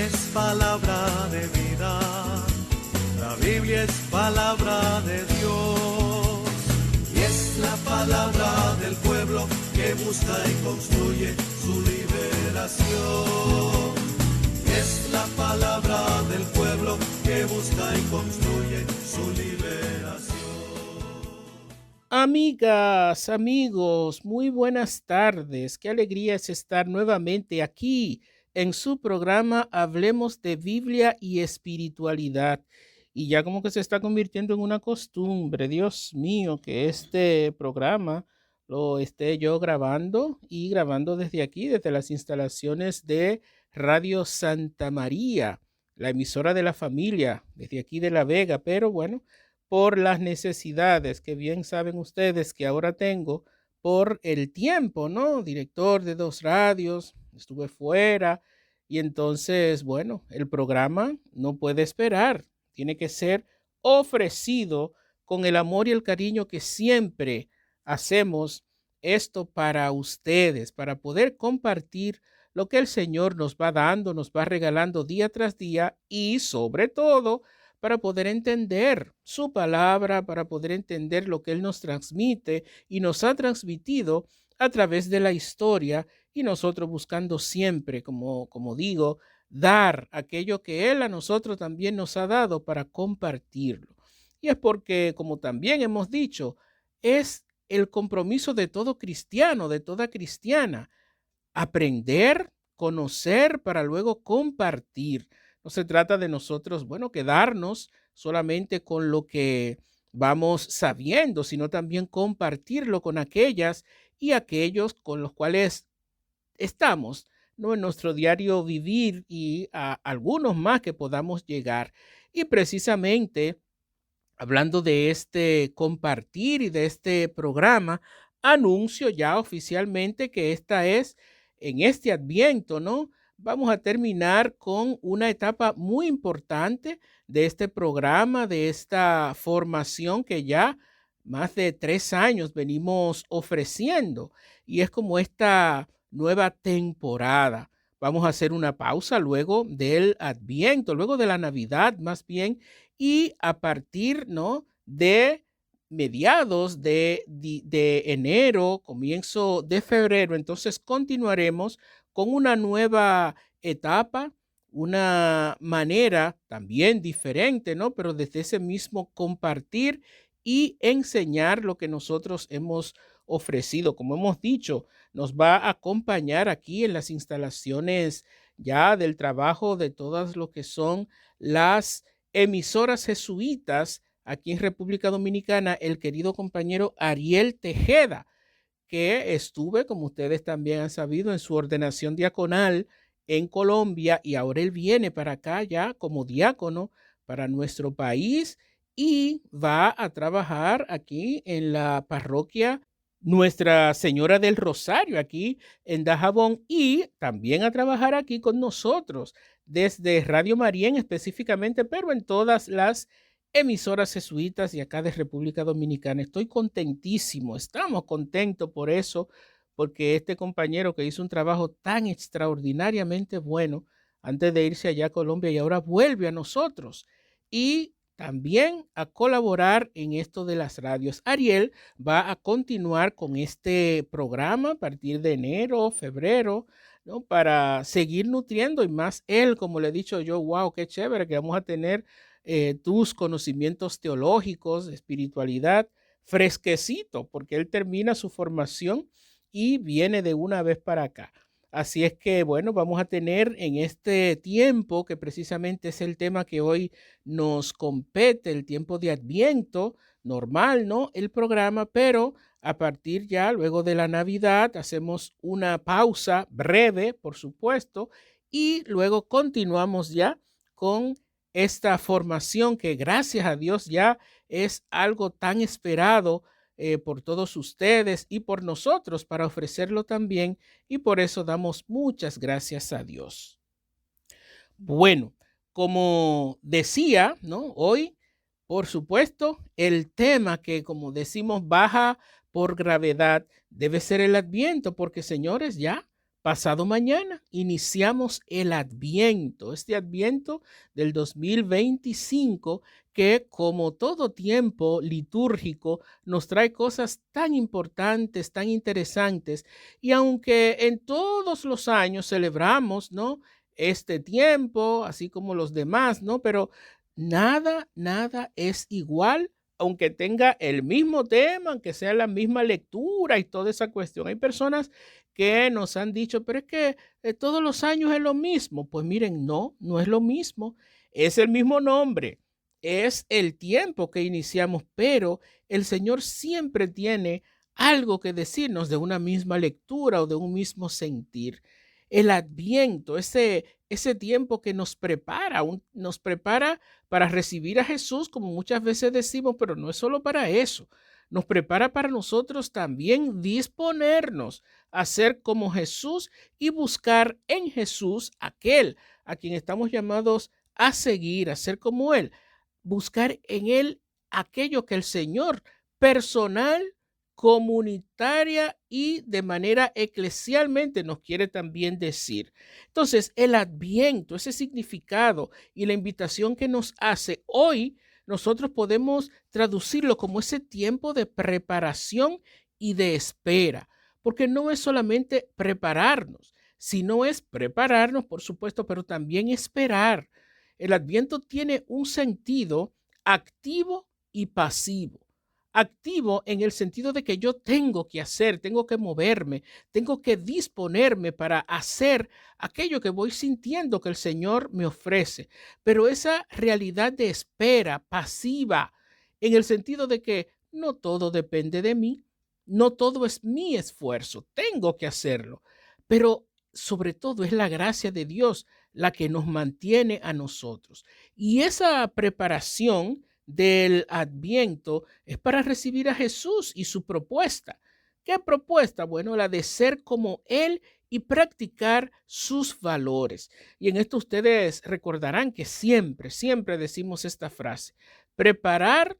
es palabra de vida, la Biblia es palabra de Dios, y es la palabra del pueblo que busca y construye su liberación. Es la palabra del pueblo que busca y construye su liberación. Amigas, amigos, muy buenas tardes. Qué alegría es estar nuevamente aquí en su programa Hablemos de Biblia y Espiritualidad. Y ya como que se está convirtiendo en una costumbre, Dios mío, que este programa lo esté yo grabando y grabando desde aquí, desde las instalaciones de Radio Santa María, la emisora de la familia, desde aquí de La Vega. Pero bueno, por las necesidades que bien saben ustedes que ahora tengo por el tiempo, ¿no? Director de 2 radios, estuve fuera y entonces, bueno, el programa no puede esperar, tiene que ser ofrecido con el amor y el cariño que siempre hacemos esto para ustedes, para poder compartir lo que el Señor nos va dando, nos va regalando día tras día y sobre todo para poder entender su palabra, para poder entender lo que Él nos transmite y nos ha transmitido a través de la historia y nosotros buscando siempre, como digo, dar aquello que Él a nosotros también nos ha dado para compartirlo. Y es porque, como también hemos dicho, es el compromiso de todo cristiano, de toda cristiana, aprender, conocer para luego compartir. No se trata de nosotros, bueno, quedarnos solamente con lo que vamos sabiendo, sino también compartirlo con aquellas y aquellos con los cuales estamos, ¿no? En nuestro diario vivir y a algunos más que podamos llegar. Y precisamente hablando de este compartir y de este programa, anuncio ya oficialmente que esta es en este Adviento, ¿no? Vamos a terminar con una etapa muy importante de este programa, de esta formación que ya más de 3 años venimos ofreciendo. Y es como esta nueva temporada. Vamos a hacer una pausa luego del Adviento, luego de la Navidad más bien, y a partir, ¿no?, de mediados de enero, comienzo de febrero, entonces continuaremos con una nueva etapa, una manera también diferente, ¿no? Pero desde ese mismo compartir y enseñar lo que nosotros hemos ofrecido. Como hemos dicho, nos va a acompañar aquí en las instalaciones ya del trabajo de todas lo que son las emisoras jesuitas aquí en República Dominicana, el querido compañero Ariel Tejeda, que estuve, como ustedes también han sabido, en su ordenación diaconal en Colombia y ahora él viene para acá ya como diácono para nuestro país y va a trabajar aquí en la parroquia Nuestra Señora del Rosario, aquí en Dajabón, y también a trabajar aquí con nosotros desde Radio Marién específicamente, pero en todas las emisoras jesuitas y acá de República Dominicana. Estoy contentísimo, estamos contentos por eso, porque este compañero que hizo un trabajo tan extraordinariamente bueno antes de irse allá a Colombia y ahora vuelve a nosotros y también a colaborar en esto de las radios. Ariel va a continuar con este programa a partir de enero, febrero, ¿no? Para seguir nutriendo y más él, como le he dicho yo, wow, qué chévere que vamos a tener tus conocimientos teológicos, de espiritualidad, fresquecito, porque él termina su formación y viene de una vez para acá. Así es que, bueno, vamos a tener en este tiempo, que precisamente es el tema que hoy nos compete, el tiempo de Adviento, normal, ¿no? El programa, pero a partir ya, luego de la Navidad, hacemos una pausa breve, por supuesto, y luego continuamos ya con esta formación que gracias a Dios ya es algo tan esperado por todos ustedes y por nosotros para ofrecerlo también, y por eso damos muchas gracias a Dios. Bueno, como decía, ¿no? Hoy, por supuesto, el tema que, como decimos, baja por gravedad debe ser el Adviento, porque señores, ya pasado mañana iniciamos el Adviento, este Adviento del 2025 que, como todo tiempo litúrgico, nos trae cosas tan importantes, tan interesantes. Y aunque en todos los años celebramos, ¿no?, este tiempo, así como los demás, ¿no? Pero nada es igual, aunque tenga el mismo tema, aunque sea la misma lectura y toda esa cuestión. Hay personas que nos han dicho, pero es que todos los años es lo mismo. Pues miren, no es lo mismo. Es el mismo nombre, es el tiempo que iniciamos, pero el Señor siempre tiene algo que decirnos de una misma lectura o de un mismo sentir. El Adviento, ese tiempo que nos prepara para recibir a Jesús, como muchas veces decimos, pero no es solo para eso. Nos prepara para nosotros también disponernos a ser como Jesús y buscar en Jesús aquel a quien estamos llamados a seguir, a ser como Él. Buscar en Él aquello que el Señor personal, comunitaria y de manera eclesialmente nos quiere también decir. Entonces, el Adviento, ese significado y la invitación que nos hace hoy, nosotros podemos traducirlo como ese tiempo de preparación y de espera, porque no es solamente prepararnos, sino es prepararnos, por supuesto, pero también esperar. El Adviento tiene un sentido activo y pasivo. Activo en el sentido de que yo tengo que hacer, tengo que moverme, tengo que disponerme para hacer aquello que voy sintiendo que el Señor me ofrece. Pero esa realidad de espera pasiva, en el sentido de que no todo depende de mí, no todo es mi esfuerzo, tengo que hacerlo, pero sobre todo es la gracia de Dios la que nos mantiene a nosotros. Y esa preparación del Adviento es para recibir a Jesús y su propuesta. ¿Qué propuesta? Bueno, la de ser como Él y practicar sus valores. Y en esto ustedes recordarán que siempre decimos esta frase: preparar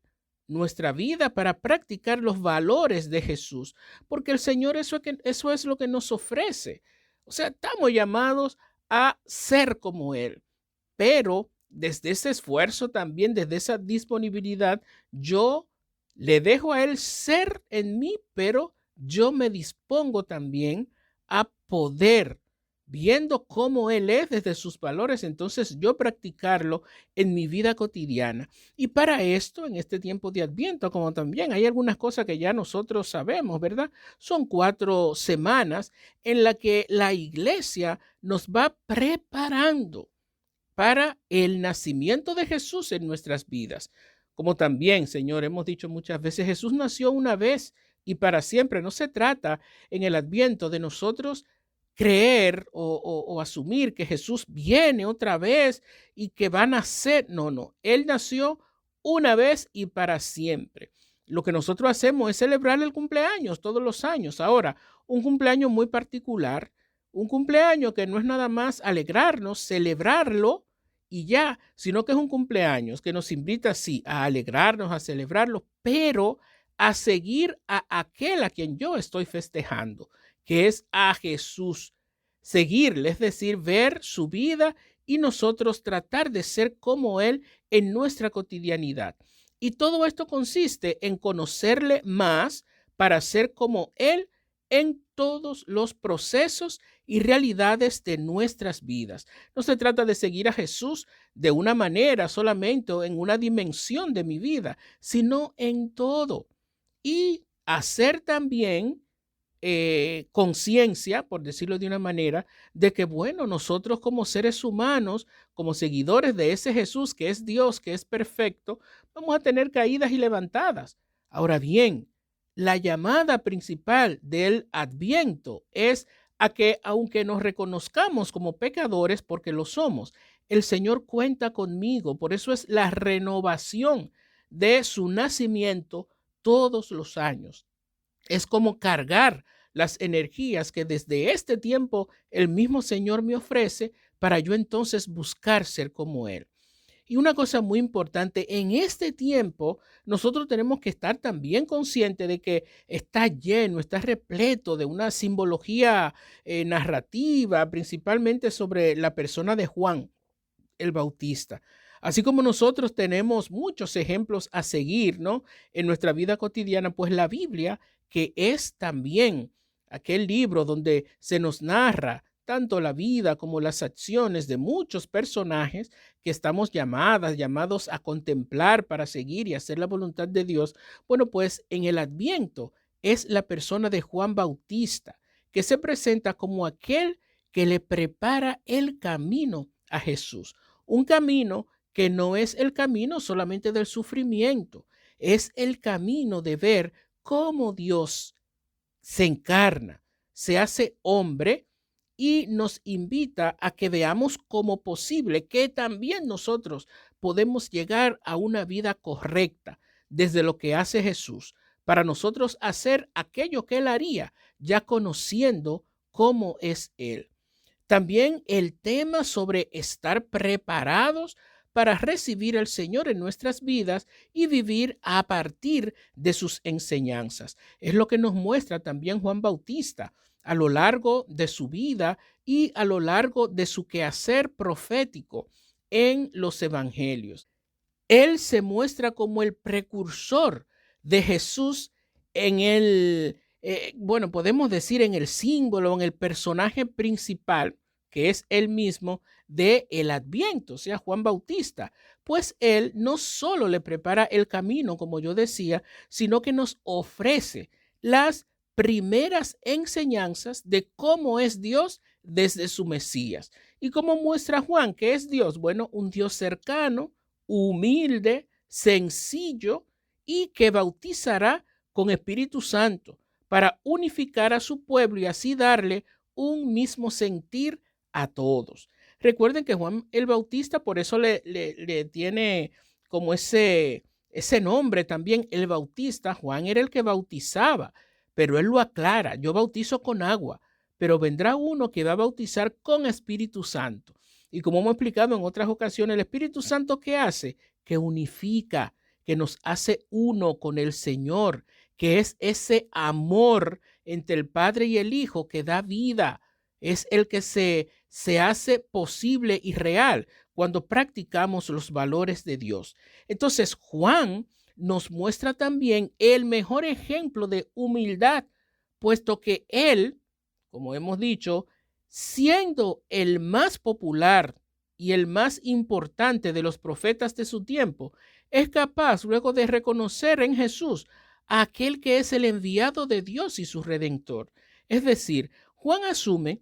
nuestra vida para practicar los valores de Jesús, porque el Señor eso es lo que nos ofrece. O sea, estamos llamados a ser como Él, pero desde ese esfuerzo también, desde esa disponibilidad, yo le dejo a Él ser en mí, pero yo me dispongo también a poder, viendo cómo Él es desde sus valores, entonces yo practicarlo en mi vida cotidiana. Y para esto, en este tiempo de Adviento, como también hay algunas cosas que ya nosotros sabemos, ¿verdad? Son 4 semanas en las que la iglesia nos va preparando para el nacimiento de Jesús en nuestras vidas. Como también, Señor, hemos dicho muchas veces, Jesús nació una vez y para siempre. No se trata en el Adviento de nosotros creer o asumir que Jesús viene otra vez y que va a nacer. No. Él nació una vez y para siempre. Lo que nosotros hacemos es celebrar el cumpleaños todos los años. Ahora, un cumpleaños muy particular, un cumpleaños que no es nada más alegrarnos, celebrarlo y ya, sino que es un cumpleaños que nos invita, sí, a alegrarnos, a celebrarlo, pero a seguir a aquel a quien yo estoy festejando, que es a Jesús. Seguirle, es decir, ver su vida y nosotros tratar de ser como Él en nuestra cotidianidad. Y todo esto consiste en conocerle más para ser como Él en todos los procesos y realidades de nuestras vidas. No se trata de seguir a Jesús de una manera solamente o en una dimensión de mi vida, sino en todo. Y hacer también conciencia, por decirlo de una manera, de que, bueno, nosotros como seres humanos, como seguidores de ese Jesús que es Dios, que es perfecto, vamos a tener caídas y levantadas. Ahora bien, la llamada principal del Adviento es a que, aunque nos reconozcamos como pecadores, porque lo somos, el Señor cuenta conmigo. Por eso es la renovación de su nacimiento todos los años. Es como cargar las energías que desde este tiempo el mismo Señor me ofrece para yo entonces buscar ser como Él. Y una cosa muy importante, en este tiempo nosotros tenemos que estar también conscientes de que está lleno, está repleto de una simbología narrativa, principalmente sobre la persona de Juan el Bautista. Así como nosotros tenemos muchos ejemplos a seguir, ¿no? En nuestra vida cotidiana, pues la Biblia, que es también aquel libro donde se nos narra tanto la vida como las acciones de muchos personajes que estamos llamados a contemplar para seguir y hacer la voluntad de Dios. Bueno, pues en el Adviento es la persona de Juan Bautista, que se presenta como aquel que le prepara el camino a Jesús. Un camino que no es el camino solamente del sufrimiento, es el camino de ver cómo Dios se encarna, se hace hombre y nos invita a que veamos como posible que también nosotros podemos llegar a una vida correcta desde lo que hace Jesús, para nosotros hacer aquello que Él haría, ya conociendo cómo es Él. También el tema sobre estar preparados para recibir al Señor en nuestras vidas y vivir a partir de sus enseñanzas. Es lo que nos muestra también Juan Bautista a lo largo de su vida y a lo largo de su quehacer profético en los evangelios. Él se muestra como el precursor de Jesús en podemos decir en el símbolo, en el personaje principal, que es el mismo de el Adviento, o sea, Juan Bautista. Pues él no solo le prepara el camino, como yo decía, sino que nos ofrece las primeras enseñanzas de cómo es Dios desde su Mesías. ¿Y cómo muestra Juan que es Dios? Bueno, un Dios cercano, humilde, sencillo y que bautizará con Espíritu Santo para unificar a su pueblo y así darle un mismo sentir a todos. Recuerden que Juan el Bautista por eso le tiene como ese nombre también, el Bautista. Juan era el que bautizaba, pero él lo aclara: yo bautizo con agua, pero vendrá uno que va a bautizar con Espíritu Santo. Y como hemos explicado en otras ocasiones, el Espíritu Santo, ¿qué hace? Que unifica, que nos hace uno con el Señor, que es ese amor entre el Padre y el Hijo que da vida. Es el que se hace posible y real cuando practicamos los valores de Dios. Entonces, Juan nos muestra también el mejor ejemplo de humildad, puesto que él, como hemos dicho, siendo el más popular y el más importante de los profetas de su tiempo, es capaz luego de reconocer en Jesús a aquel que es el enviado de Dios y su redentor. Es decir, Juan asume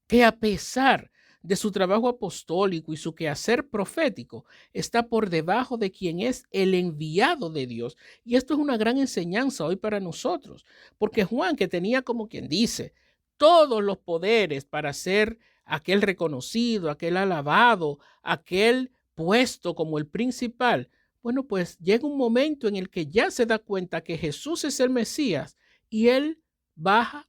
que a pesar de su trabajo apostólico y su quehacer profético, está por debajo de quien es el enviado de Dios. Y esto es una gran enseñanza hoy para nosotros, porque Juan, que tenía, como quien dice, todos los poderes para ser aquel reconocido, aquel alabado, aquel puesto como el principal, bueno, pues llega un momento en el que ya se da cuenta que Jesús es el Mesías y él baja.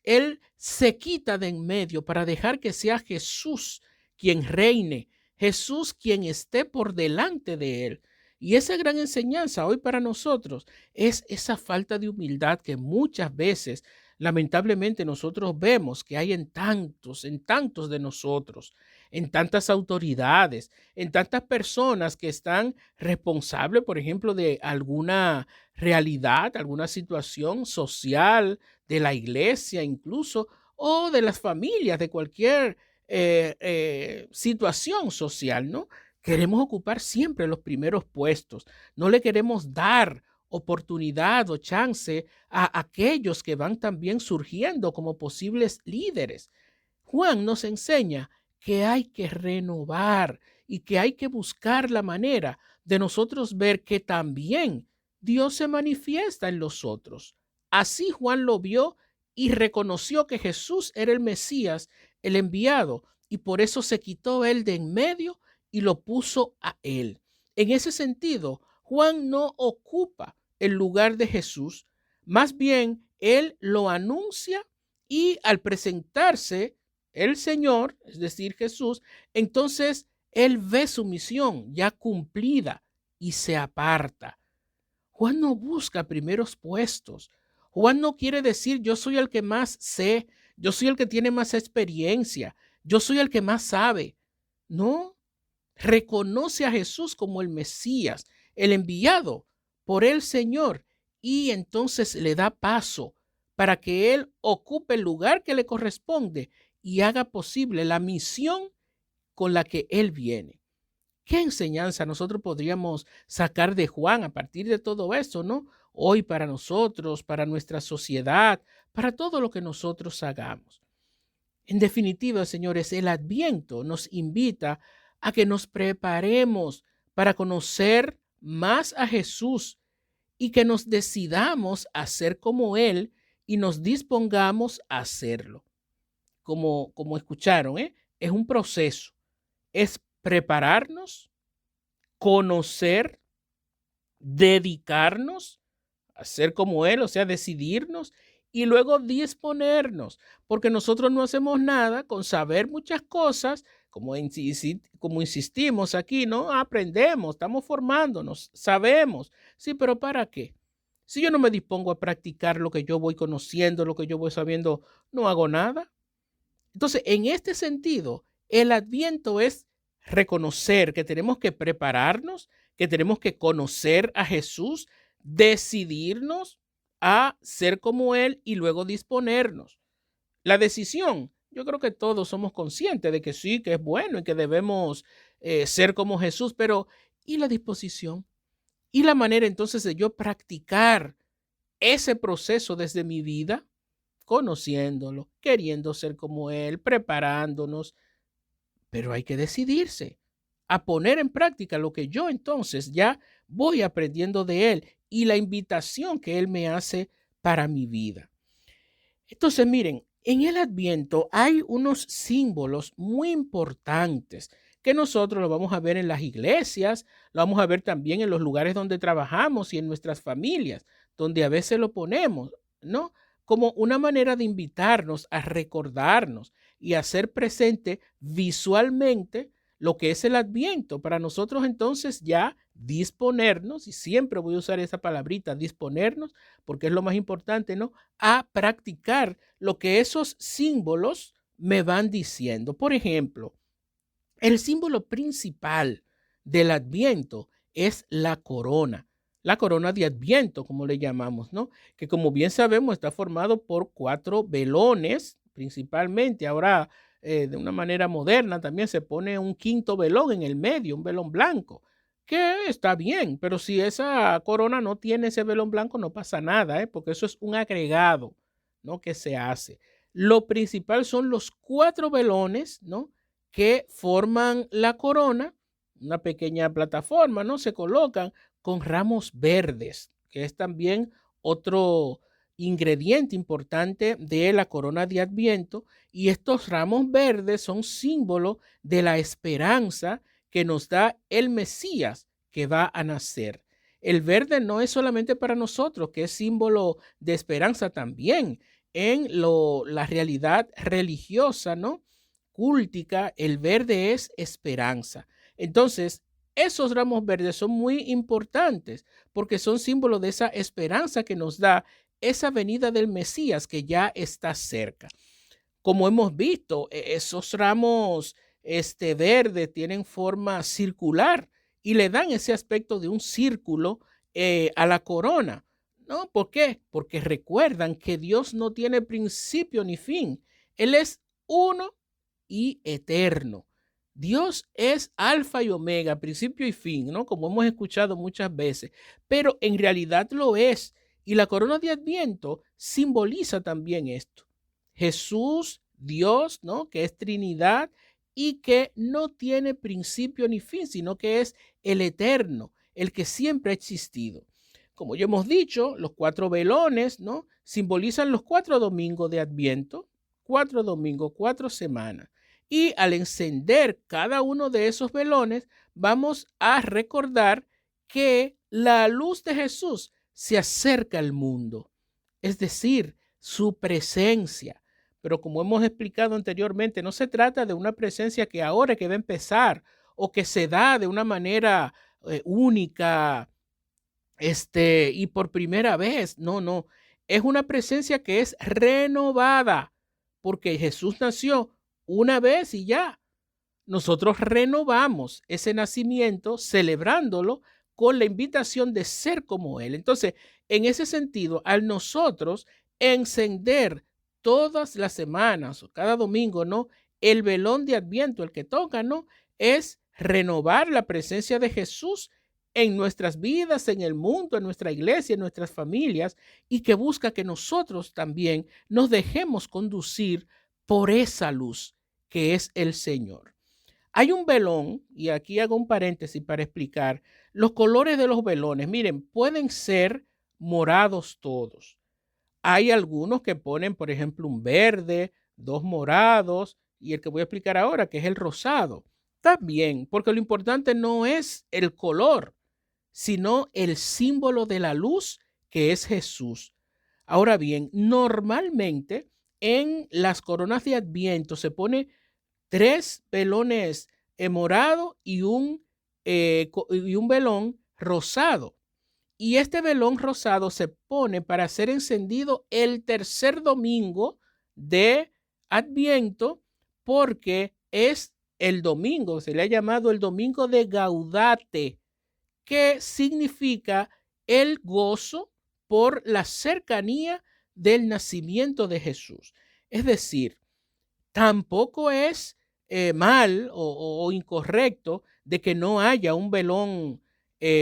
Él se quita de en medio para dejar que sea Jesús quien reine, Jesús quien esté por delante de él. Y esa gran enseñanza hoy para nosotros es esa falta de humildad que muchas veces, lamentablemente, nosotros vemos que hay en tantos de nosotros, en tantas autoridades, en tantas personas que están responsables, por ejemplo, de alguna realidad, alguna situación social, de la iglesia incluso, o de las familias, de cualquier situación social, ¿no? Queremos ocupar siempre los primeros puestos. No le queremos dar oportunidad o chance a aquellos que van también surgiendo como posibles líderes. Juan nos enseña que hay que renovar y que hay que buscar la manera de nosotros ver que también Dios se manifiesta en los otros. Así Juan lo vio y reconoció que Jesús era el Mesías, el enviado, y por eso se quitó él de en medio y lo puso a él. En ese sentido, Juan no ocupa el lugar de Jesús, más bien él lo anuncia y al presentarse el Señor, es decir, Jesús, entonces Él ve su misión ya cumplida y se aparta. Juan no busca primeros puestos. Juan no quiere decir yo soy el que más sé, yo soy el que tiene más experiencia, yo soy el que más sabe. No, reconoce a Jesús como el Mesías, el enviado por el Señor, y entonces le da paso para que Él ocupe el lugar que le corresponde y haga posible la misión con la que Él viene. ¿Qué enseñanza nosotros podríamos sacar de Juan a partir de todo esto, no? Hoy para nosotros, para nuestra sociedad, para todo lo que nosotros hagamos. En definitiva, señores, el Adviento nos invita a que nos preparemos para conocer más a Jesús y que nos decidamos a ser como Él y nos dispongamos a hacerlo. Como escucharon, es un proceso. Es prepararnos, conocer, dedicarnos a ser como Él, o sea, decidirnos y luego disponernos, porque nosotros no hacemos nada con saber muchas cosas, como insistimos aquí, ¿no? Aprendemos, estamos formándonos, sabemos. Sí, pero ¿para qué? Si yo no me dispongo a practicar lo que yo voy conociendo, lo que yo voy sabiendo, no hago nada. Entonces, en este sentido, el Adviento es reconocer que tenemos que prepararnos, que tenemos que conocer a Jesús, decidirnos a ser como Él y luego disponernos. La decisión, yo creo que todos somos conscientes de que sí, que es bueno y que debemos ser como Jesús, pero ¿y la disposición? ¿Y la manera entonces de yo practicar ese proceso desde mi vida? Conociéndolo, queriendo ser como Él, preparándonos, pero hay que decidirse a poner en práctica lo que yo entonces ya voy aprendiendo de Él y la invitación que Él me hace para mi vida. Entonces, miren, en el Adviento hay unos símbolos muy importantes que nosotros lo vamos a ver en las iglesias, lo vamos a ver también en los lugares donde trabajamos y en nuestras familias, donde a veces lo ponemos, ¿no? Como una manera de invitarnos a recordarnos y a hacer presente visualmente lo que es el Adviento, para nosotros entonces ya disponernos, y siempre voy a usar esa palabrita, disponernos, porque es lo más importante, ¿no? A practicar lo que esos símbolos me van diciendo. Por ejemplo, el símbolo principal del Adviento es la corona de Adviento, como le llamamos, ¿no? Que como bien sabemos está formado por 4 velones, principalmente. Ahora, de una manera moderna, también se pone un quinto velón en el medio, un velón blanco, que está bien, pero si esa corona no tiene ese velón blanco, no pasa nada, porque eso es un agregado, ¿no? Que se hace. Lo principal son los 4 velones, ¿no? Que forman la corona, una pequeña plataforma, ¿no? Se colocan con ramos verdes, que es también otro ingrediente importante de la corona de Adviento, y estos ramos verdes son símbolo de la esperanza que nos da el Mesías que va a nacer. El verde no es solamente para nosotros, que es símbolo de esperanza también en la realidad religiosa, ¿no? Cúltica, el verde es esperanza. Entonces, esos ramos verdes son muy importantes porque son símbolos de esa esperanza que nos da esa venida del Mesías que ya está cerca. Como hemos visto, esos ramos verdes tienen forma circular y le dan ese aspecto de un círculo a la corona, ¿no? ¿Por qué? Porque recuerdan que Dios no tiene principio ni fin. Él es uno y eterno. Dios es alfa y omega, principio y fin, ¿no? Como hemos escuchado muchas veces, pero en realidad lo es. Y la corona de Adviento simboliza también esto. Jesús, Dios, ¿no? Que es Trinidad y que no tiene principio ni fin, sino que es el eterno, el que siempre ha existido. Como ya hemos dicho, los 4 velones, ¿no? Simbolizan los 4 domingos de Adviento, 4 domingos, 4 semanas. Y al encender cada uno de esos velones, vamos a recordar que la luz de Jesús se acerca al mundo, es decir, su presencia. Pero como hemos explicado anteriormente, no se trata de una presencia que ahora que va a empezar o que se da de una manera única, y por primera vez. No, no. Es una presencia que es renovada, porque Jesús nació una vez y ya. Nosotros renovamos ese nacimiento celebrándolo con la invitación de ser como Él. Entonces, en ese sentido, al nosotros encender todas las semanas o cada domingo, ¿no? El velón de Adviento, el que toca, ¿no? Es renovar la presencia de Jesús en nuestras vidas, en el mundo, en nuestra iglesia, en nuestras familias, y que busca que nosotros también nos dejemos conducir por esa luz que es el Señor. Hay un velón, y aquí hago un paréntesis para explicar los colores de los velones. Miren, pueden ser morados todos. Hay algunos que ponen, por ejemplo, un verde, dos morados y el que voy a explicar ahora, que es el rosado. Está bien, porque lo importante no es el color, sino el símbolo de la luz, que es Jesús. Ahora bien, normalmente en las coronas de Adviento se pone 3 velones morado y un velón rosado. Y este velón rosado se pone para ser encendido el tercer domingo de Adviento, porque es el domingo, se le ha llamado el domingo de Gaudate, que significa el gozo por la cercanía del nacimiento de Jesús. Es decir, tampoco es mal o incorrecto de que no haya un velón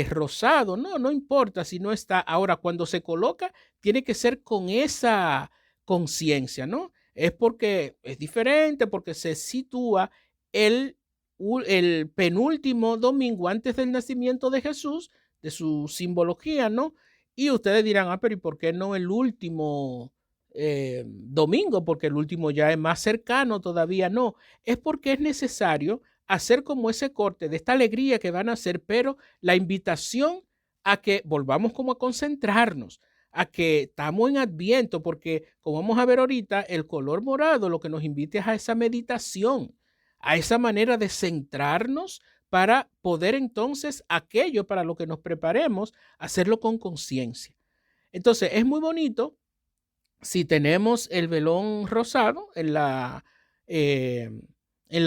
rosado. No, no importa si no está. Ahora, cuando se coloca, tiene que ser con esa conciencia, ¿no? Es porque es diferente, porque se sitúa el, el penúltimo domingo antes del nacimiento de Jesús, de su simbología, ¿no? Y ustedes dirán, pero ¿y por qué no el último domingo? Porque el último ya es más cercano. Todavía no. Es porque es necesario hacer como ese corte de esta alegría que van a hacer, pero la invitación a que volvamos como a concentrarnos, a que estamos en Adviento, porque como vamos a ver ahorita, el color morado lo que nos invita es a esa meditación, a esa manera de centrarnos para poder entonces aquello para lo que nos preparemos, hacerlo con conciencia. Entonces es muy bonito si tenemos el velón rosado en la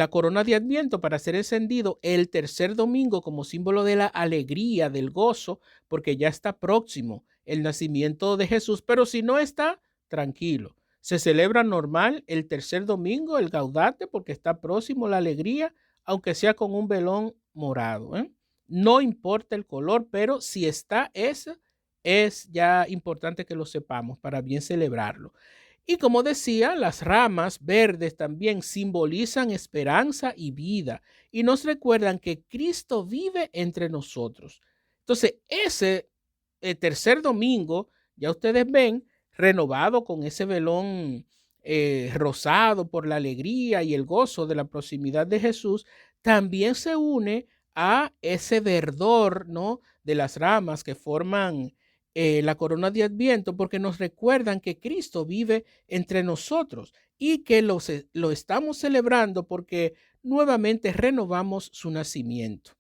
corona de Adviento para ser encendido el tercer domingo como símbolo de la alegría, del gozo, porque ya está próximo el nacimiento de Jesús. Pero si no está, tranquilo. Se celebra normal el tercer domingo, el Gaudate, porque está próximo la alegría, aunque sea con un velón morado. No importa el color, pero si está ese, es ya importante que lo sepamos para bien celebrarlo. Y como decía, las ramas verdes también simbolizan esperanza y vida y nos recuerdan que Cristo vive entre nosotros. Entonces, ese tercer domingo, ya ustedes ven, renovado con ese velón rosado por la alegría y el gozo de la proximidad de Jesús, también se une a ese verdor, ¿no?, de las ramas que forman la corona de Adviento, porque nos recuerdan que Cristo vive entre nosotros y que lo estamos celebrando porque nuevamente renovamos su nacimiento.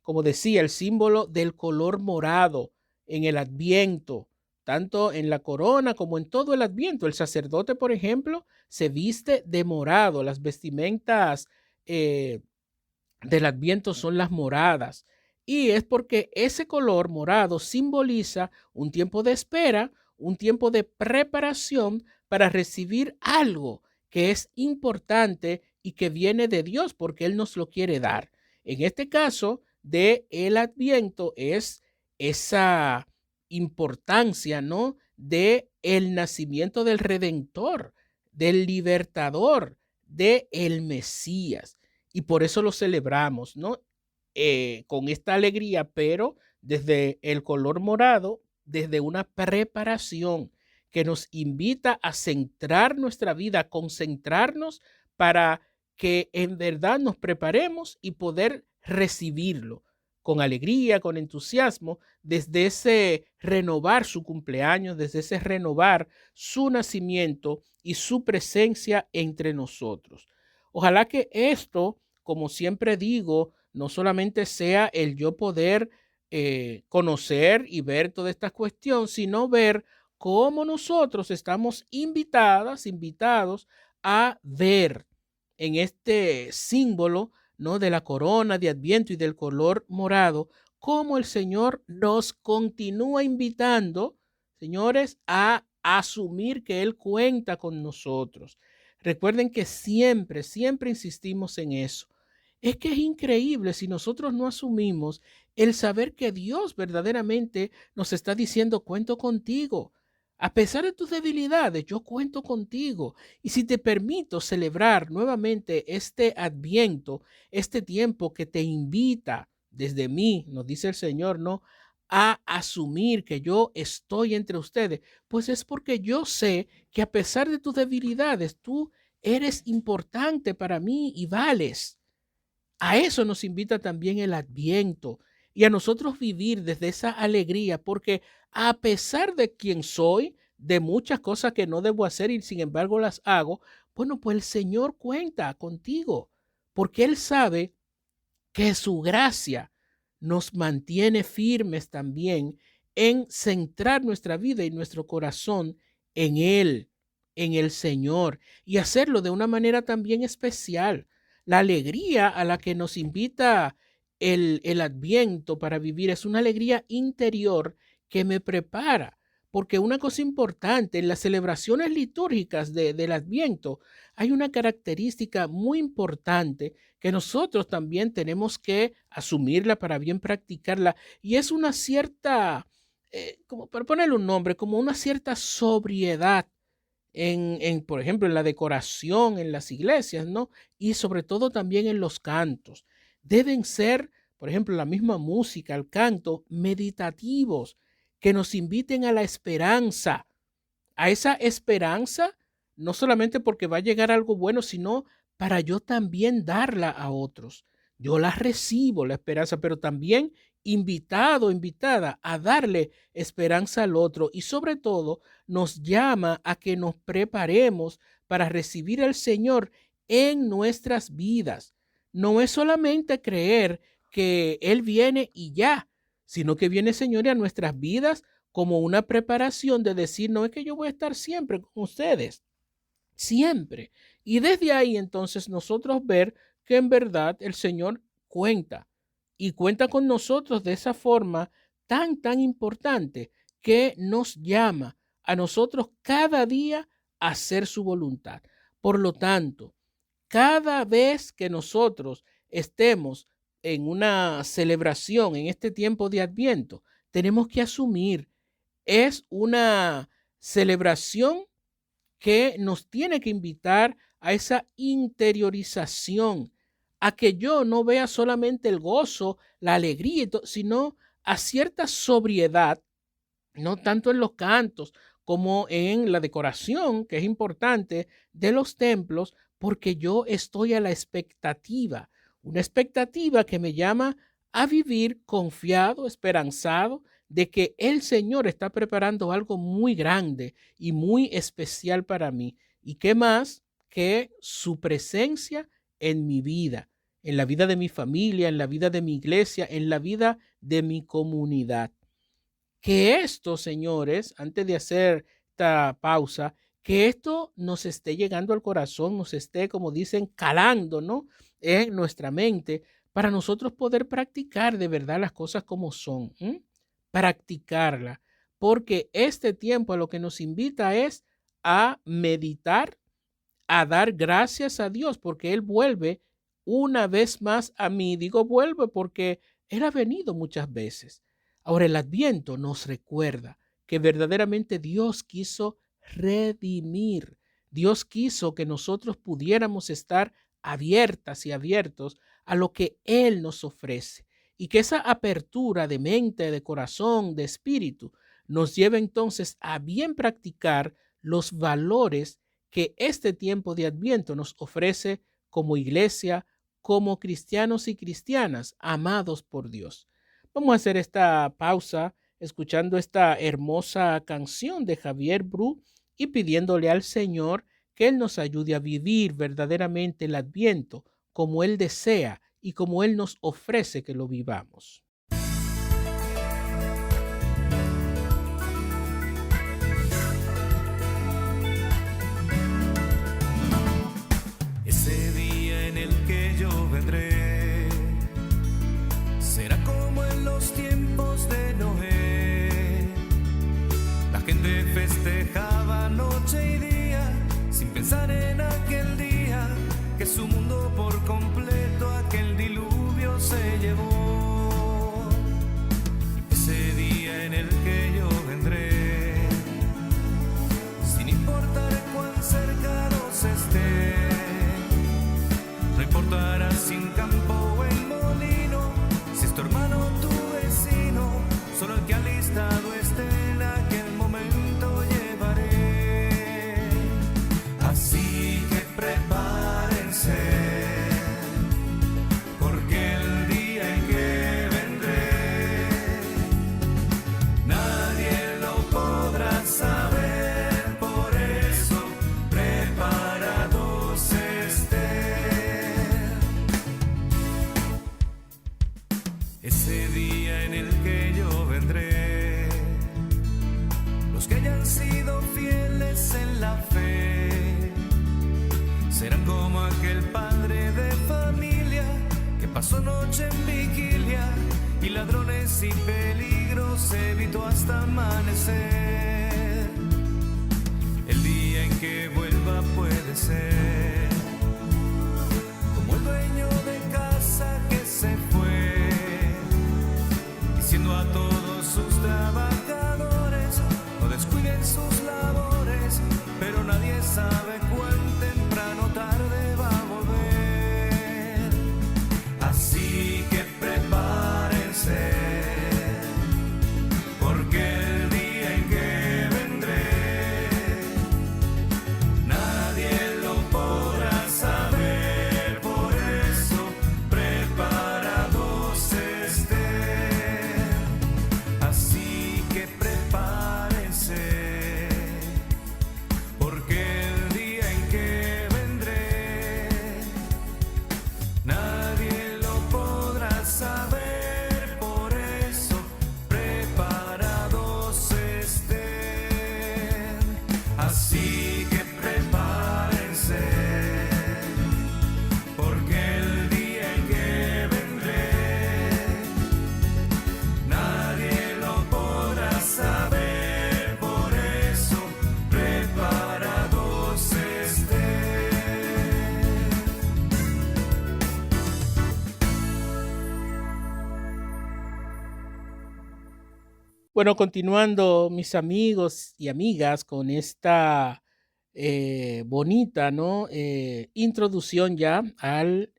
Como decía, el símbolo del color morado en el Adviento, tanto en la corona como en todo el Adviento. El sacerdote, por ejemplo, se viste de morado. Las vestimentas del Adviento son las moradas. Y es porque ese color morado simboliza un tiempo de espera, un tiempo de preparación para recibir algo que es importante y que viene de Dios porque Él nos lo quiere dar. En este caso de el Adviento es esa importancia, ¿no?, de el nacimiento del Redentor, del Libertador, de el Mesías. Y por eso lo celebramos, ¿no? Con esta alegría, pero desde el color morado, desde una preparación que nos invita a centrar nuestra vida, a concentrarnos para que en verdad nos preparemos y poder recibirlo con alegría, con entusiasmo, desde ese renovar su cumpleaños, desde ese renovar su nacimiento y su presencia entre nosotros. Ojalá que esto, como siempre digo, no solamente sea el yo poder conocer y ver toda esta cuestión, sino ver cómo nosotros estamos invitados a ver en este símbolo, ¿no?, de la corona de Adviento y del color morado, cómo el Señor nos continúa invitando, señores, a asumir que Él cuenta con nosotros. Recuerden que siempre insistimos en eso. Es que es increíble si nosotros no asumimos el saber que Dios verdaderamente nos está diciendo: cuento contigo. A pesar de tus debilidades, yo cuento contigo. Y si te permito celebrar nuevamente este Adviento, este tiempo que te invita desde mí, nos dice el Señor, ¿no?, a asumir que yo estoy entre ustedes, pues es porque yo sé que a pesar de tus debilidades, tú eres importante para mí y vales. A eso nos invita también el Adviento y a nosotros vivir desde esa alegría, porque a pesar de quién soy, de muchas cosas que no debo hacer y sin embargo las hago, bueno, pues el Señor cuenta contigo, porque Él sabe que su gracia nos mantiene firmes también en centrar nuestra vida y nuestro corazón en Él, en el Señor, y hacerlo de una manera también especial. La alegría a la que nos invita el Adviento para vivir es una alegría interior que me prepara, porque una cosa importante en las celebraciones litúrgicas del Adviento hay una característica muy importante que nosotros también tenemos que asumirla para bien practicarla, y es una cierta, como para ponerle un nombre, como una cierta sobriedad por ejemplo, en la decoración en las iglesias, ¿no? Y sobre todo también en los cantos. Deben ser, por ejemplo, la misma música, el canto, meditativos, que nos inviten a la esperanza, a esa esperanza, no solamente porque va a llegar algo bueno, sino para yo también darla a otros. Yo la recibo, la esperanza, pero también invitada a darle esperanza al otro, y sobre todo nos llama a que nos preparemos para recibir al Señor en nuestras vidas. No es solamente creer que Él viene y ya, sino que viene, Señor, a nuestras vidas como una preparación de decir: no es que yo voy a estar siempre con ustedes, siempre. Y desde ahí entonces nosotros ver que en verdad el Señor cuenta y cuenta con nosotros de esa forma tan importante, que nos llama a nosotros cada día a hacer su voluntad. Por lo tanto, cada vez que nosotros estemos en una celebración en este tiempo de Adviento, tenemos que asumir: es una celebración que nos tiene que invitar a esa interiorización, a que yo no vea solamente el gozo, la alegría, sino a cierta sobriedad, no tanto en los cantos como en la decoración, que es importante, de los templos, porque yo estoy a la expectativa, una expectativa que me llama a vivir confiado, esperanzado, de que el Señor está preparando algo muy grande y muy especial para mí. ¿Y qué más que su presencia en mi vida, en la vida de mi familia, en la vida de mi iglesia, en la vida de mi comunidad? Que esto, señores, antes de hacer esta pausa, que esto nos esté llegando al corazón, nos esté, como dicen, calando, ¿no?, en nuestra mente, para nosotros poder practicar de verdad las cosas como son, practicarla, porque este tiempo a lo que nos invita es a meditar, a dar gracias a Dios, porque Él vuelve una vez más a mí. Digo vuelve porque Él ha venido muchas veces. Ahora, el Adviento nos recuerda que verdaderamente Dios quiso redimir. Dios quiso que nosotros pudiéramos estar abiertas y abiertos a lo que Él nos ofrece, y que esa apertura de mente, de corazón, de espíritu, nos lleve entonces a bien practicar los valores que este tiempo de Adviento nos ofrece como iglesia, como cristianos y cristianas amados por Dios. Vamos a hacer esta pausa escuchando esta hermosa canción de Javier Bru y pidiéndole al Señor que Él nos ayude a vivir verdaderamente el Adviento como Él desea y como Él nos ofrece que lo vivamos. Ese día en el que yo vendré será como en los tiempos de Noé. La gente festejaba noche y día sin pensar en aquel día que su mundo por completo aquel diluvio se llevó. Ese día en el que yo vendré, sin importar cuán cercanos esté, no importará si en campo o en molino, si es tu hermano o tu vecino, solo el que alistado esté en aquel momento llevaré. Así que prepárense, porque el día en que vendré, nadie lo podrá saber, por eso preparados estén. Ese día en el que yo vendré, los que hayan sido fieles en la fe serán como aquel padre de familia que pasó noche en vigilia y ladrones y peligros evitó hasta amanecer. El día en que vuelva puede ser como el dueño de casa que se fue, diciendo a todos sus trabajadores no descuiden sus labores, pero nadie sabe cuán temprano o tarde va a volver. Así que prepárense, porque el día en que vendré, nadie lo podrá saber, por eso preparados estén. Así que prepárense, porque el día en que vendré, nadie lo podrá saber, por eso preparados estén. Así que prepárense, porque el día en que vendré, nadie lo podrá saber, por eso preparados estén. Bueno, continuando, mis amigos y amigas, con esta bonita, ¿no? Introducción ya al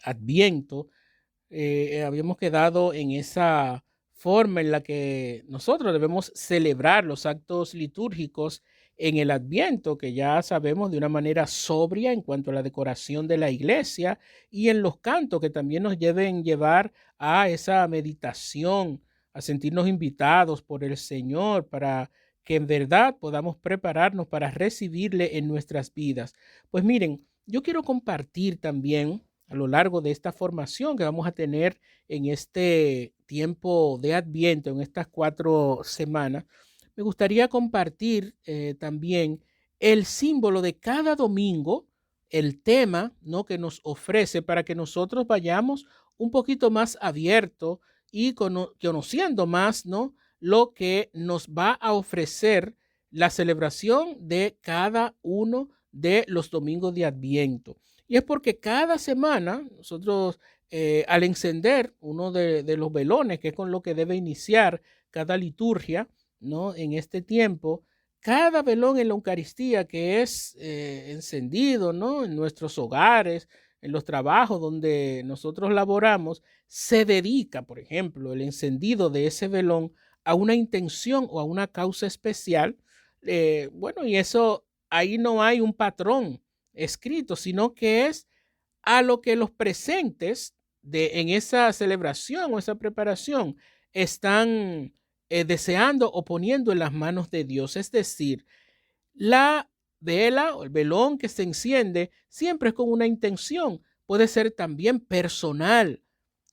Adviento. Habíamos quedado en esa forma en la que nosotros debemos celebrar los actos litúrgicos en el Adviento, que ya sabemos de una manera sobria en cuanto a la decoración de la iglesia y en los cantos que también nos deben llevar a esa meditación, a sentirnos invitados por el Señor para que en verdad podamos prepararnos para recibirle en nuestras vidas. Pues miren, yo quiero compartir también a lo largo de esta formación que vamos a tener en este tiempo de Adviento, en estas 4 semanas, me gustaría compartir también el símbolo de cada domingo, el tema, ¿no?, que nos ofrece para que nosotros vayamos un poquito más abiertos y conociendo más, ¿no?, lo que nos va a ofrecer la celebración de cada uno de los domingos de Adviento. Y es porque cada semana nosotros al encender uno de los velones, que es con lo que debe iniciar cada liturgia, ¿no?, en este tiempo, cada velón en la Eucaristía que es encendido, ¿no?, en nuestros hogares, en los trabajos donde nosotros laboramos, se dedica, por ejemplo, el encendido de ese velón a una intención o a una causa especial. Bueno, y eso, ahí no hay un patrón escrito, sino que es a lo que los presentes en esa celebración o esa preparación están deseando o poniendo en las manos de Dios. Es decir, la vela o el velón que se enciende siempre es con una intención puede ser también personal.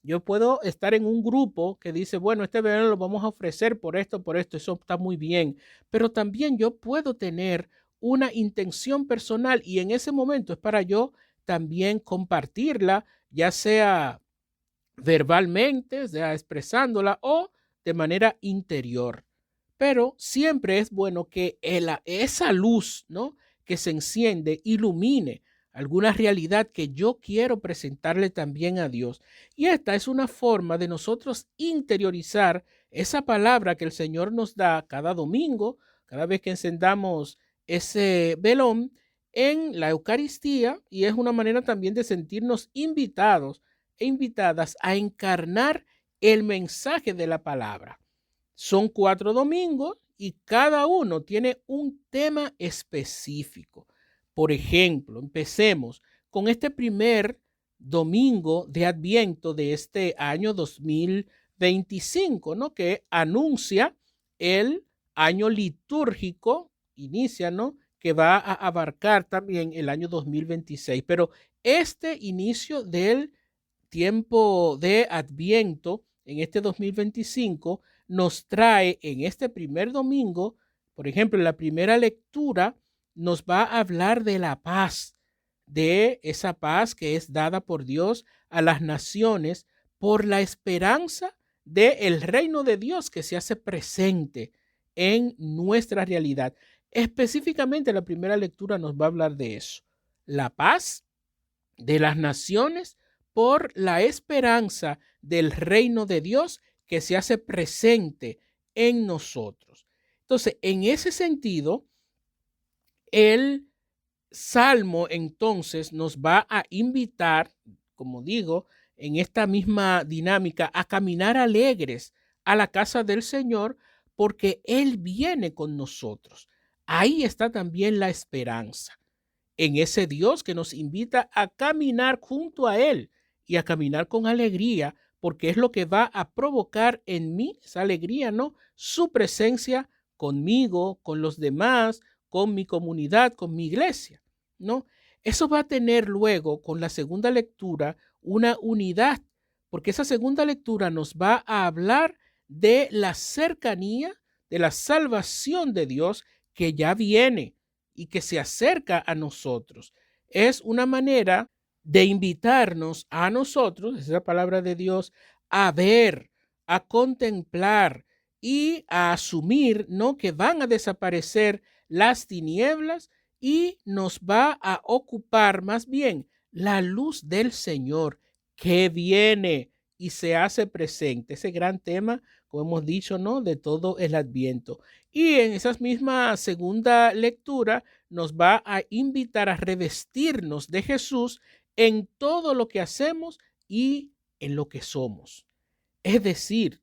Yo puedo estar en un grupo que dice, bueno, este verano lo vamos a ofrecer por esto, eso está muy bien. Pero también yo puedo tener una intención personal y en ese momento es para yo también compartirla, ya sea verbalmente, sea expresándola o de manera interior. Pero siempre es bueno que esa luz, ¿no?, que se enciende ilumine alguna realidad que yo quiero presentarle también a Dios. Y esta es una forma de nosotros interiorizar esa palabra que el Señor nos da cada domingo, cada vez que encendamos ese velón en la Eucaristía, y es una manera también de sentirnos invitados e invitadas a encarnar el mensaje de la palabra. Son 4 domingos y cada uno tiene un tema específico. Por ejemplo, empecemos con este primer domingo de Adviento de este año 2025, ¿no?, que anuncia el año litúrgico, inicia, ¿no?, que va a abarcar también el año 2026. Pero este inicio del tiempo de Adviento en este 2025 nos trae en este primer domingo, por ejemplo, en la primera lectura, nos va a hablar de la paz, de esa paz que es dada por Dios a las naciones por la esperanza del reino de Dios que se hace presente en nuestra realidad. Específicamente, la primera lectura nos va a hablar de eso, la paz de las naciones por la esperanza del reino de Dios que se hace presente en nosotros. Entonces, en ese sentido, el Salmo entonces nos va a invitar, como digo, en esta misma dinámica, a caminar alegres a la casa del Señor porque Él viene con nosotros. Ahí está también la esperanza, en ese Dios que nos invita a caminar junto a Él y a caminar con alegría, porque es lo que va a provocar en mí esa alegría, ¿no?, su presencia conmigo, con los demás, con mi comunidad, con mi iglesia, ¿no? Eso va a tener luego, con la segunda lectura, una unidad, porque esa segunda lectura nos va a hablar de la cercanía, de la salvación de Dios que ya viene y que se acerca a nosotros. Es una manera de invitarnos a nosotros, esa palabra de Dios, a ver, a contemplar y a asumir, ¿no?, que van a desaparecer las tinieblas y nos va a ocupar más bien la luz del Señor que viene y se hace presente. Ese gran tema, como hemos dicho, ¿no?, de todo el Adviento. Y en esa misma segunda lectura nos va a invitar a revestirnos de Jesús en todo lo que hacemos y en lo que somos. Es decir,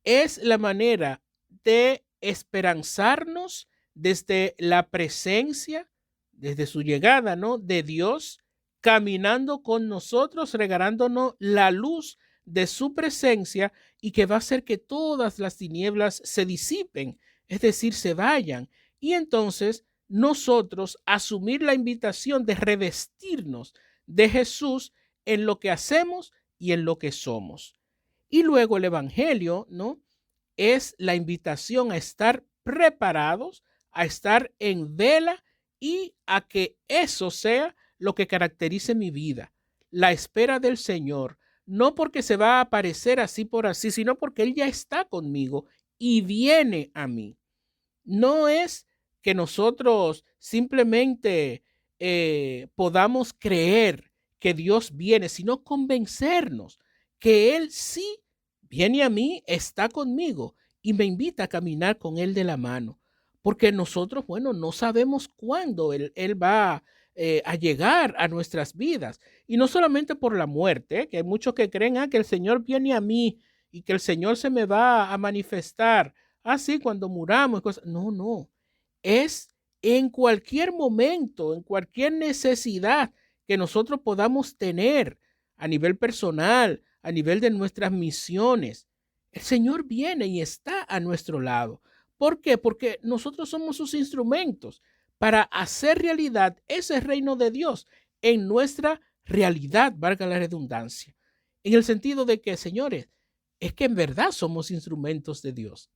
es la manera de esperanzarnos desde la presencia, desde su llegada, ¿no?, de Dios, caminando con nosotros, regalándonos la luz de su presencia y que va a hacer que todas las tinieblas se disipen, es decir, se vayan. Y entonces nosotros asumir la invitación de revestirnos de Jesús en lo que hacemos y en lo que somos. Y luego el Evangelio, ¿no?, es la invitación a estar preparados, a estar en vela y a que eso sea lo que caracterice mi vida, la espera del Señor, no porque se va a aparecer así por así, sino porque Él ya está conmigo y viene a mí. No es que nosotros simplemente podamos creer que Dios viene, sino convencernos que Él sí viene a mí, está conmigo y me invita a caminar con Él de la mano. Porque nosotros, bueno, no sabemos cuándo Él va a llegar a nuestras vidas. Y no solamente por la muerte, que hay muchos que creen que el Señor viene a mí y que el Señor se me va a manifestar así cuando muramos. No, no. Es en cualquier momento, en cualquier necesidad que nosotros podamos tener a nivel personal, a nivel de nuestras misiones. El Señor viene y está a nuestro lado. ¿Por qué? Porque nosotros somos sus instrumentos para hacer realidad ese reino de Dios en nuestra realidad, valga la redundancia, en el sentido de que, señores, es que en verdad somos instrumentos de Dios.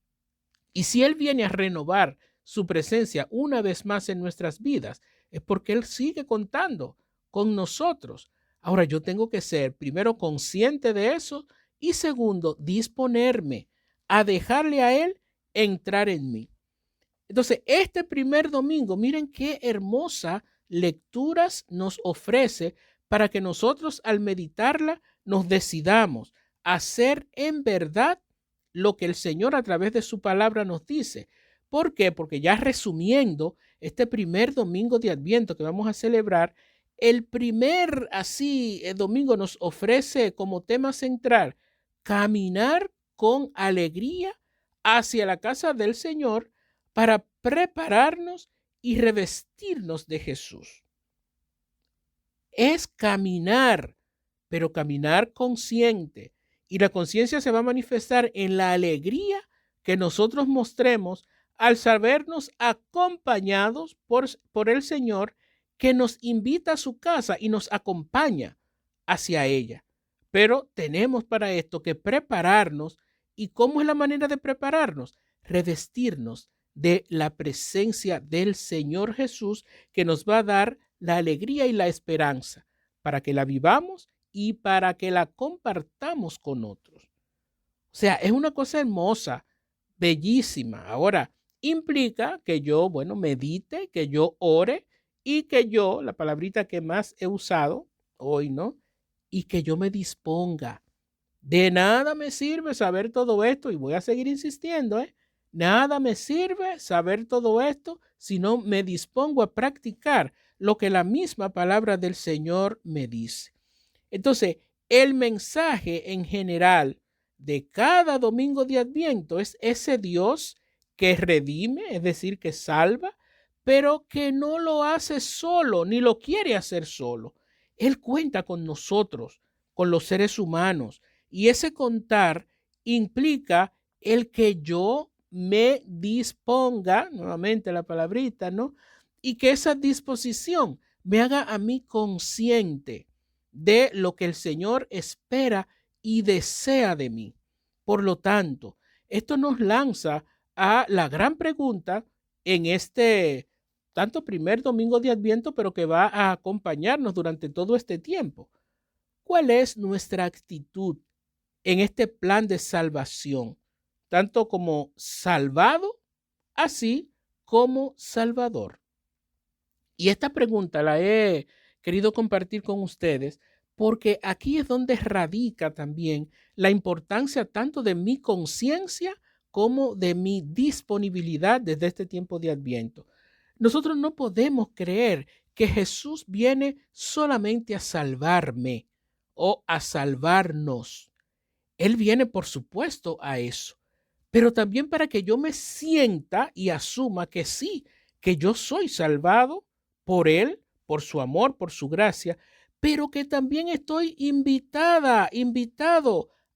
Y si Él viene a renovar su presencia una vez más en nuestras vidas, es porque Él sigue contando con nosotros. Ahora yo tengo que ser, primero, consciente de eso y segundo, disponerme a dejarle a Él entrar en mí. Entonces, este primer domingo, miren qué hermosa lecturas nos ofrece para que nosotros al meditarla nos decidamos a hacer en verdad lo que el Señor a través de su palabra nos dice. ¿Por qué? Porque ya resumiendo este primer domingo de Adviento que vamos a celebrar, el primer domingo nos ofrece como tema central caminar con alegría hacia la casa del Señor para prepararnos y revestirnos de Jesús. Es caminar, pero caminar consciente. Y la conciencia se va a manifestar en la alegría que nosotros mostremos al sabernos acompañados por el Señor, que nos invita a su casa y nos acompaña hacia ella. Pero tenemos para esto que prepararnos. ¿Y cómo es la manera de prepararnos? Revestirnos de la presencia del Señor Jesús, que nos va a dar la alegría y la esperanza para que la vivamos y para que la compartamos con otros. O sea, es una cosa hermosa, bellísima. Ahora, implica que yo, medite, que yo ore y que yo, la palabrita que más he usado hoy, ¿no? Y que yo me disponga. De nada me sirve saber todo esto, y voy a seguir insistiendo, nada me sirve saber todo esto si no me dispongo a practicar lo que la misma palabra del Señor me dice. Entonces, el mensaje en general de cada domingo de Adviento es ese Dios que redime, es decir, que salva, pero que no lo hace solo, ni lo quiere hacer solo. Él cuenta con nosotros, con los seres humanos, y ese contar implica el que yo me disponga, nuevamente la palabrita, ¿no? Y que esa disposición me haga a mí consciente de lo que el Señor espera y desea de mí. Por lo tanto, esto nos lanza a la gran pregunta en este tanto primer domingo de Adviento, pero que va a acompañarnos durante todo este tiempo. ¿Cuál es nuestra actitud en este plan de salvación, tanto como salvado, así como salvador? Y esta pregunta la he querido compartir con ustedes porque aquí es donde radica también la importancia tanto de mi conciencia como de mi disponibilidad desde este tiempo de Adviento. Nosotros no podemos creer que Jesús viene solamente a salvarme o a salvarnos. Él viene, por supuesto, a eso, pero también para que yo me sienta y asuma que sí, que yo soy salvado por Él, por su amor, por su gracia, pero que también estoy invitado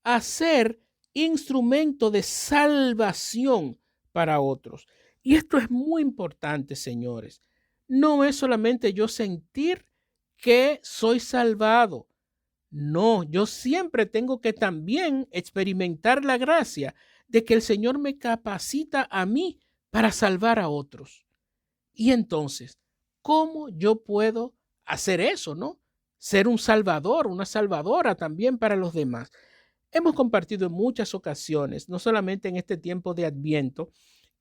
a ser instrumento de salvación para otros. Y esto es muy importante, señores. No es solamente yo sentir que soy salvado. No, yo siempre tengo que también experimentar la gracia de que el Señor me capacita a mí para salvar a otros. Y entonces, ¿cómo yo puedo hacer eso, no? Ser un salvador, una salvadora también para los demás. Hemos compartido en muchas ocasiones, no solamente en este tiempo de Adviento,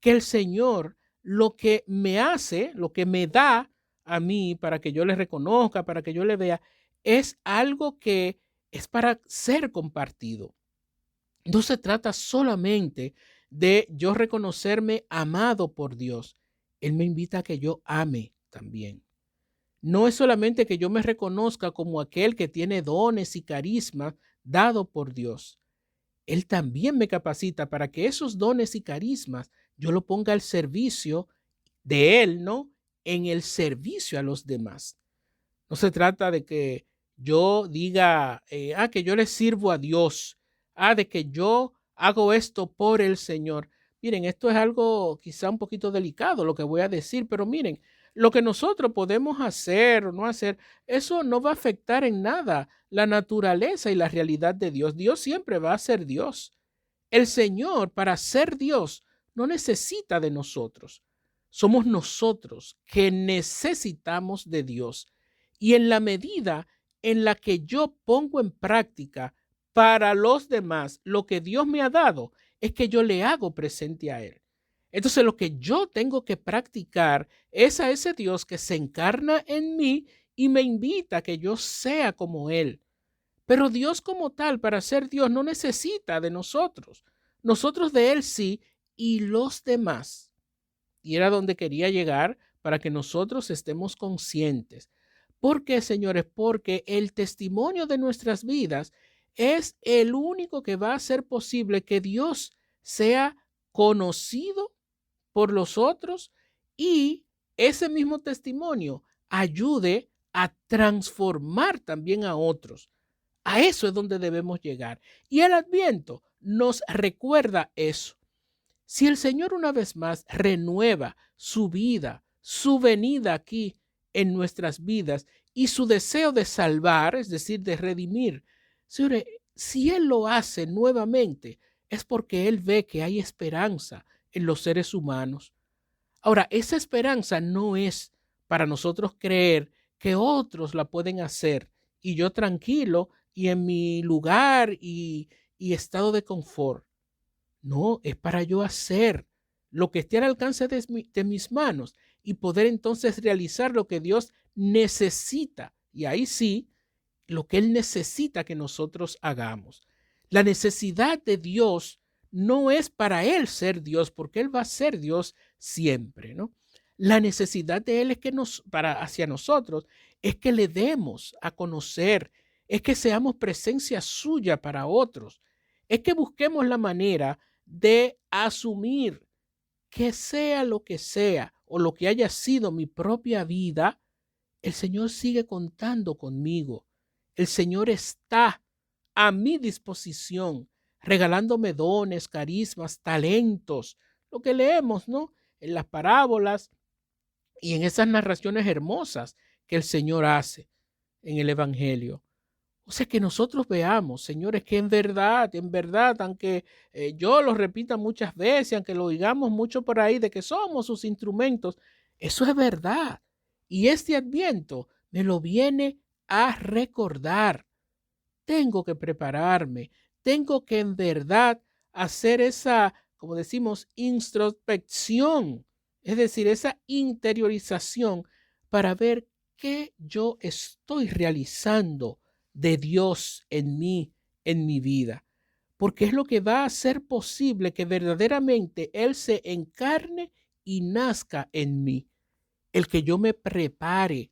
que el Señor lo que me hace, lo que me da a mí para que yo le reconozca, para que yo le vea, es algo que es para ser compartido. No se trata solamente de yo reconocerme amado por Dios. Él me invita a que yo ame también. No es solamente que yo me reconozca como aquel que tiene dones y carismas dado por Dios. Él también me capacita para que esos dones y carismas yo lo ponga al servicio de Él, ¿no? En el servicio a los demás. No se trata de que yo diga, que yo le sirvo a Dios, de que yo hago esto por el Señor. Miren, esto es algo quizá un poquito delicado lo que voy a decir, pero miren, Lo que nosotros podemos hacer o no hacer, eso no va a afectar en nada la naturaleza y la realidad de Dios. Dios siempre va a ser Dios. El Señor, para ser Dios, no necesita de nosotros. Somos nosotros que necesitamos de Dios. Y en la medida en la que yo pongo en práctica para los demás lo que Dios me ha dado, es que yo le hago presente a Él. Entonces lo que yo tengo que practicar es a ese Dios que se encarna en mí y me invita a que yo sea como Él. Pero Dios como tal, para ser Dios, no necesita de nosotros. Nosotros de Él sí, y los demás. Y era donde quería llegar para que nosotros estemos conscientes. ¿Por qué, señores? Porque el testimonio de nuestras vidas es el único que va a hacer posible que Dios sea conocido por los otros y ese mismo testimonio ayude a transformar también a otros. A eso es donde debemos llegar. Y el Adviento nos recuerda eso. Si el Señor una vez más renueva su vida, su venida aquí en nuestras vidas y su deseo de salvar, es decir, de redimir, señores, si Él lo hace nuevamente, es porque Él ve que hay esperanza en los seres humanos. Ahora, esa esperanza no es para nosotros creer que otros la pueden hacer y yo tranquilo y en mi lugar y estado de confort. No, es para yo hacer lo que esté al alcance de mis manos y poder entonces realizar lo que Dios necesita. Y ahí sí, lo que Él necesita que nosotros hagamos. La necesidad de Dios no es para Él ser Dios, porque Él va a ser Dios siempre, ¿no? La necesidad de Él es que hacia nosotros, es que le demos a conocer, es que seamos presencia suya para otros, es que busquemos la manera de asumir que sea lo que sea o lo que haya sido mi propia vida, el Señor sigue contando conmigo. El Señor está a mi disposición, regalándome dones, carismas, talentos, lo que leemos, ¿no? En las parábolas y en esas narraciones hermosas que el Señor hace en el Evangelio. O sea, que nosotros veamos, señores, que en verdad, aunque yo lo repita muchas veces, aunque lo digamos mucho por ahí de que somos sus instrumentos, eso es verdad. Y este Adviento me lo viene a recordar. Tengo que prepararme, tengo que en verdad hacer esa, como decimos, introspección, es decir, esa interiorización para ver qué yo estoy realizando de Dios en mí, en mi vida, porque es lo que va a hacer posible que verdaderamente Él se encarne y nazca en mí. El que yo me prepare,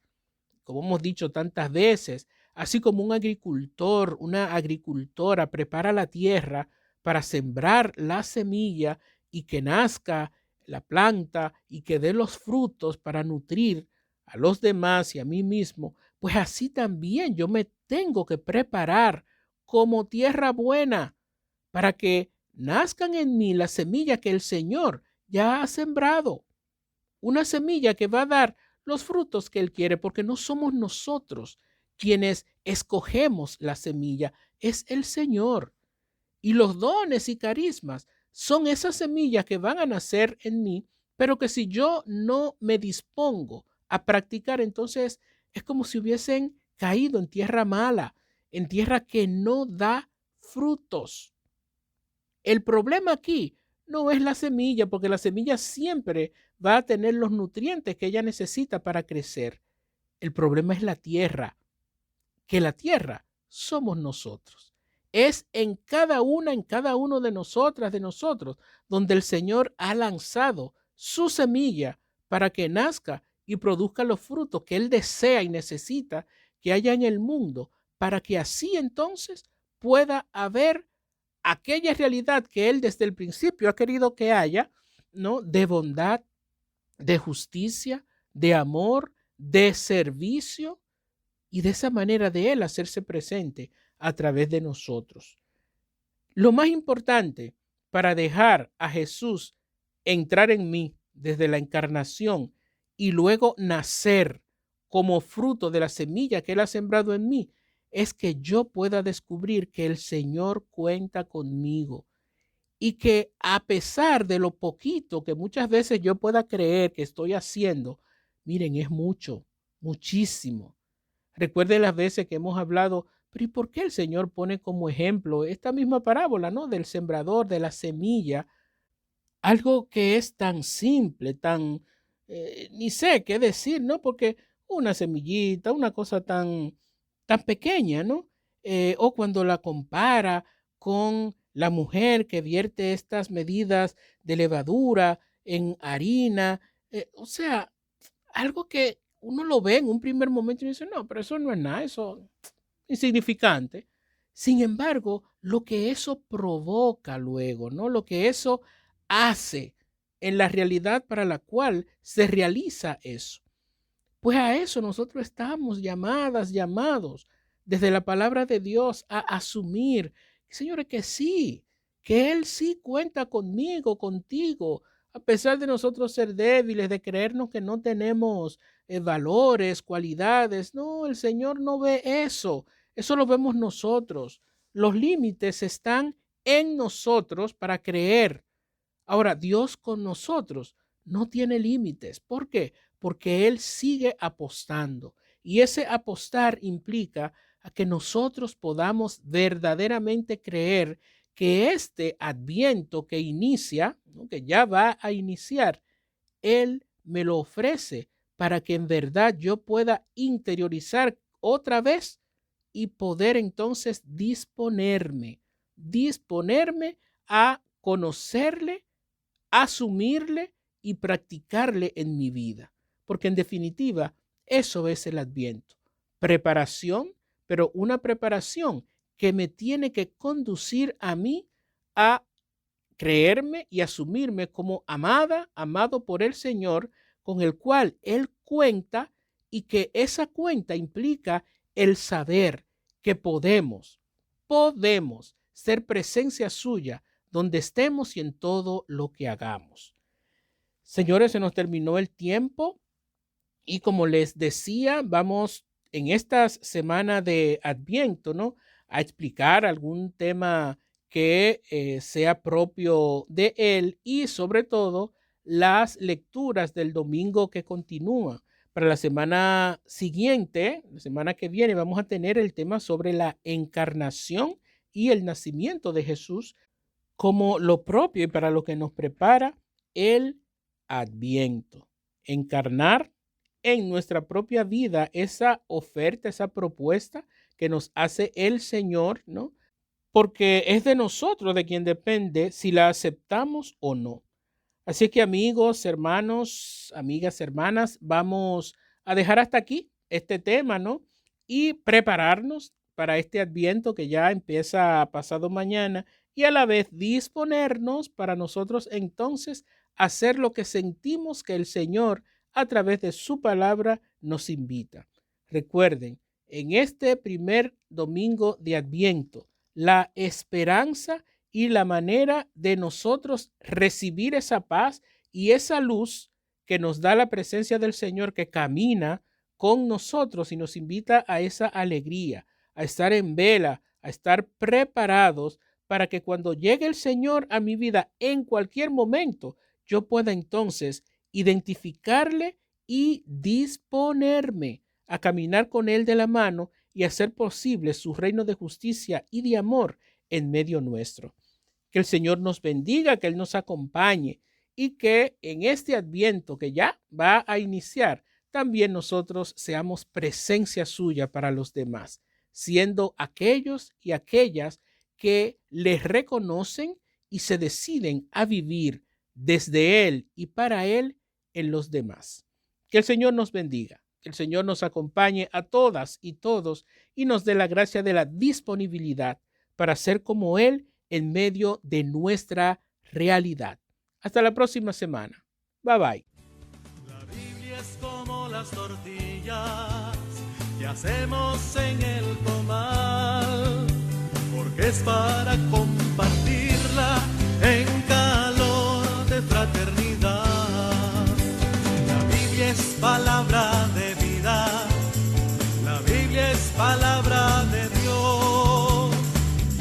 como hemos dicho tantas veces, así como un agricultor, una agricultora prepara la tierra para sembrar la semilla y que nazca la planta y que dé los frutos para nutrir a los demás y a mí mismo, pues así también yo me tengo que preparar como tierra buena para que nazcan en mí la semilla que el Señor ya ha sembrado. Una semilla que va a dar los frutos que Él quiere, porque no somos nosotros quienes escogemos la semilla, es el Señor. Y los dones y carismas son esas semillas que van a nacer en mí, pero que si yo no me dispongo a practicar, entonces es como si hubiesen caído en tierra mala, en tierra que no da frutos. El problema aquí no es la semilla, porque la semilla siempre va a tener los nutrientes que ella necesita para crecer. El problema es la tierra, que la tierra somos nosotros. Es en cada uno de nosotras, de nosotros, donde el Señor ha lanzado su semilla para que nazca y produzca los frutos que Él desea y necesita que haya en el mundo, para que así entonces pueda haber aquella realidad que Él desde el principio ha querido que haya, ¿no? De bondad, de justicia, de amor, de servicio, y de esa manera de Él hacerse presente a través de nosotros. Lo más importante para dejar a Jesús entrar en mí desde la encarnación y luego nacer como fruto de la semilla que Él ha sembrado en mí, es que yo pueda descubrir que el Señor cuenta conmigo y que a pesar de lo poquito que muchas veces yo pueda creer que estoy haciendo, miren, es mucho, muchísimo. Recuerden las veces que hemos hablado, pero ¿y por qué el Señor pone como ejemplo esta misma parábola, ¿no? Del sembrador, de la semilla, algo que es tan simple, tan, ni sé qué decir, ¿no? Porque una semillita, una cosa tan pequeña, ¿no? O cuando la compara con la mujer que vierte estas medidas de levadura en harina, o sea, algo que uno lo ve en un primer momento y dice, no, pero eso no es nada, eso es insignificante. Sin embargo, lo que eso provoca luego, ¿no? Lo que eso hace en la realidad para la cual se realiza eso. Pues a eso nosotros estamos llamados desde la palabra de Dios a asumir, señores, que sí, que Él sí cuenta conmigo, contigo, a pesar de nosotros ser débiles, de creernos que no tenemos valores, cualidades. No, el Señor no ve eso. Eso lo vemos nosotros. Los límites están en nosotros para creer. Ahora, Dios con nosotros no tiene límites. ¿Por qué? Porque Él sigue apostando. Y ese apostar implica a que nosotros podamos verdaderamente creer que este adviento que inicia, ¿no? Que ya va a iniciar, Él me lo ofrece para que en verdad yo pueda interiorizar otra vez y poder entonces disponerme a conocerle, asumirle y practicarle en mi vida. Porque en definitiva, eso es el Adviento. Preparación, pero una preparación que me tiene que conducir a mí a creerme y asumirme como amado por el Señor, con el cual Él cuenta, y que esa cuenta implica el saber que podemos ser presencia suya donde estemos y en todo lo que hagamos. Señores, se nos terminó el tiempo y como les decía, vamos en esta semana de Adviento, ¿no?, a explicar algún tema que sea propio de él y sobre todo las lecturas del domingo que continúa. Para la semana siguiente, la semana que viene, vamos a tener el tema sobre la encarnación y el nacimiento de Jesús como lo propio y para lo que nos prepara el Adviento. Encarnar en nuestra propia vida esa oferta, esa propuesta que nos hace el Señor, ¿no? Porque es de nosotros de quien depende si la aceptamos o no. Así que amigos, hermanos, amigas, hermanas, vamos a dejar hasta aquí este tema, ¿no? Y prepararnos para este Adviento que ya empieza pasado mañana y a la vez disponernos para nosotros entonces hacer lo que sentimos que el Señor a través de su palabra nos invita. Recuerden, en este primer domingo de Adviento, la esperanza y la manera de nosotros recibir esa paz y esa luz que nos da la presencia del Señor que camina con nosotros y nos invita a esa alegría, a estar en vela, a estar preparados para que cuando llegue el Señor a mi vida en cualquier momento, yo pueda entonces identificarle y disponerme a caminar con Él de la mano y hacer posible su reino de justicia y de amor en medio nuestro. Que el Señor nos bendiga, que Él nos acompañe y que en este Adviento que ya va a iniciar, también nosotros seamos presencia suya para los demás, siendo aquellos y aquellas que les reconocen y se deciden a vivir desde Él y para Él en los demás. Que el Señor nos bendiga, que el Señor nos acompañe a todas y todos y nos dé la gracia de la disponibilidad para ser como Él en medio de nuestra realidad. Hasta la próxima semana. Bye bye. La Biblia es como las tortillas que hacemos en el comal, porque es para compartirla en calor de fraternidad. La Biblia es palabra de vida, la Biblia es palabra de Dios,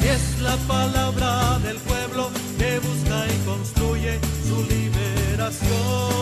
y es la palabra del pueblo que busca y construye su liberación.